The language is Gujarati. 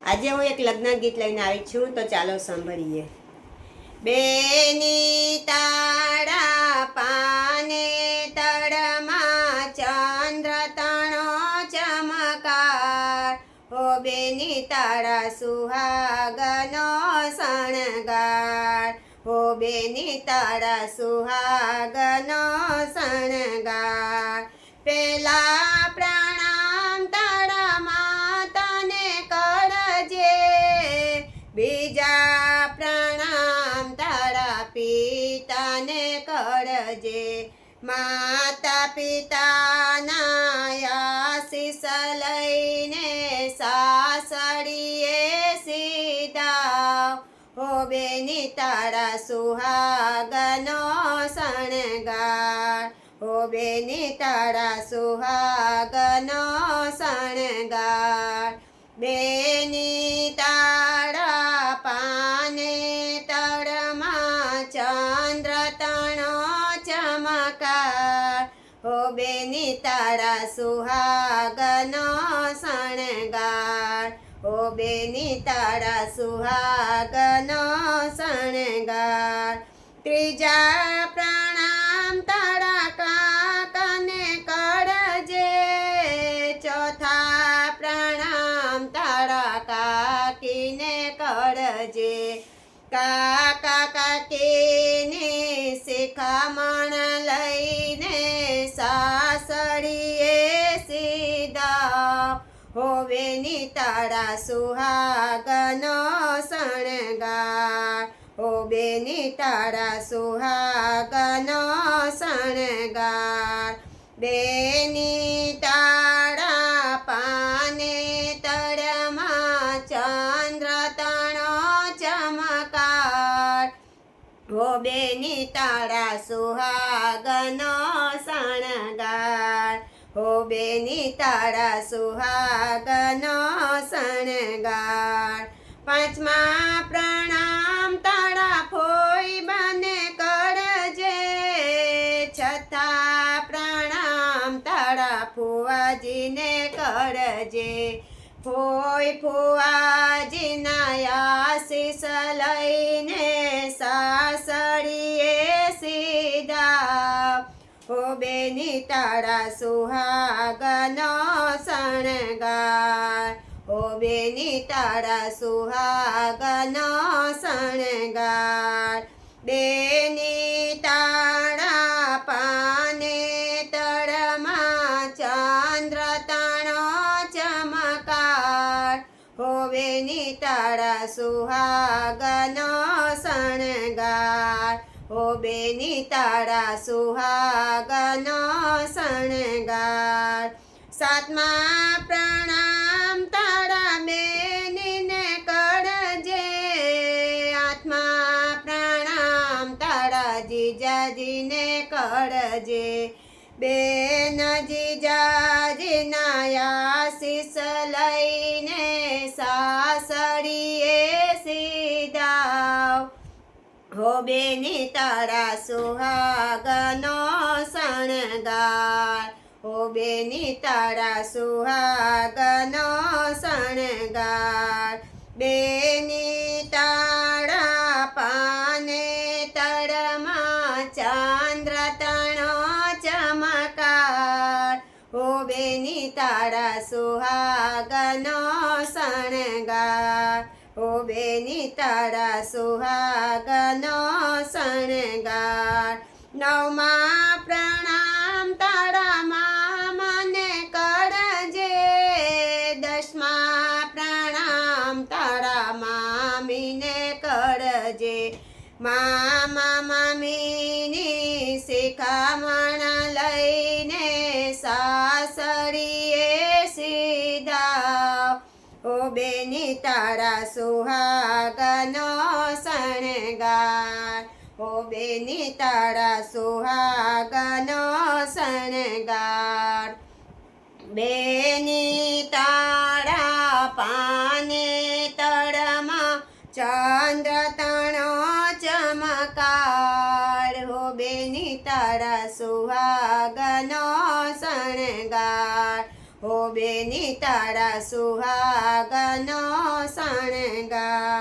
આજે હું એક લગ્ન ગીત લઈને આવી છું, તો ચાલો સાંભળીએ. બેની તાળા પાને તળમાં ચંદ્ર તણો ચમકાર, હો બેની તાળા સુહાગનો શણગાર, હો બેની તાળા સુહાગનો શણગાર. પેલા પ્રણામ તાળા માતાને કરજે, બીજા પ્રણામ તારા પિતાને કરજે. માતા પિતાના આશીષ લઈને સાસડીએ સીધા, હો બેની તારા સુહાગનો શણગાર, હો બેની તારા સુહાગનો શણગાર. બેની તાળા પાને તળમાં ચંદ્ર તણો ચમકાર, હો બેની તાળા સુહાગનો શણગાર, હો બેની તાળા સુહાગનો શણગાર. ત્રીજા પ્રણામ તારા કાકાને કરજે, ચોથા પ્રણામ તારા કાકીને કરજે. કાકા કાકીની શિખામણ લઈને સાસડીએ સીધા, હો બેની તાળા સુહાગનો શણગાર, હો બેની તાળા સુહાગનો શણગાર. બેની તાળા પાને તળમાં ચંદ્ર તણો ચમકાર, હો બેની તાળા સુહાગનો શણગાર, હો બેની તાળા સુહાગનો શણગાર. પાંચમા પ્રણામ તાળા ફોઈ બને કરજે, છઠ્ઠા પ્રણામ તાળા ફુવાજીને કરજે. ફોઈ ફુવાજીના આશીષ લઈને સાસડીએ સીધા, હો બેની તાળા સુહાગનો શણગાર, હો બેની તાળા સુહાગનો શણગાર. બેની તાળા પાને તળમાં ચંદ્ર તણો ચમકાર, હો બેની તાળા સુહાગનો શણગાર, હો બેની તાળા સુહાગનો શણગાર. સાતમા પ્રણામ તારા બેનીને કરજે, આઠમા પ્રણામ તારા જીજાજીને કરજે. બેન જીજાજીના આશીષ લઈને સાસડીએ સીધા, હો બેની તાળા સુહાગનો શણગાર, હો બેની તાળા સુહાગનો શણગાર. બેની તાળા પાને તળમાં ચંદ્ર તણો ચમકાર, હો બેની તાળા સુહાગનો શણગાર, હો બેની તાળા સુહાગનો શણગાર. નવમા પ્રણામ તારા મામાને કરજે, દસમા પ્રણામ તારા મામીને કરજે. મામા મામીની શિખામણ લઈને સાસડીએ સીધા, હો બેની તાળા સુહાગનો શણગાર, હો બેની તાળા સુહાગનો શણગાર. બેની તાળા પાને તળમાં ચંદ્ર તણો ચમકાર, હો બેની તાળા સુહાગનો શણગાર, હો બેની તારા સુહાગનો શણગાર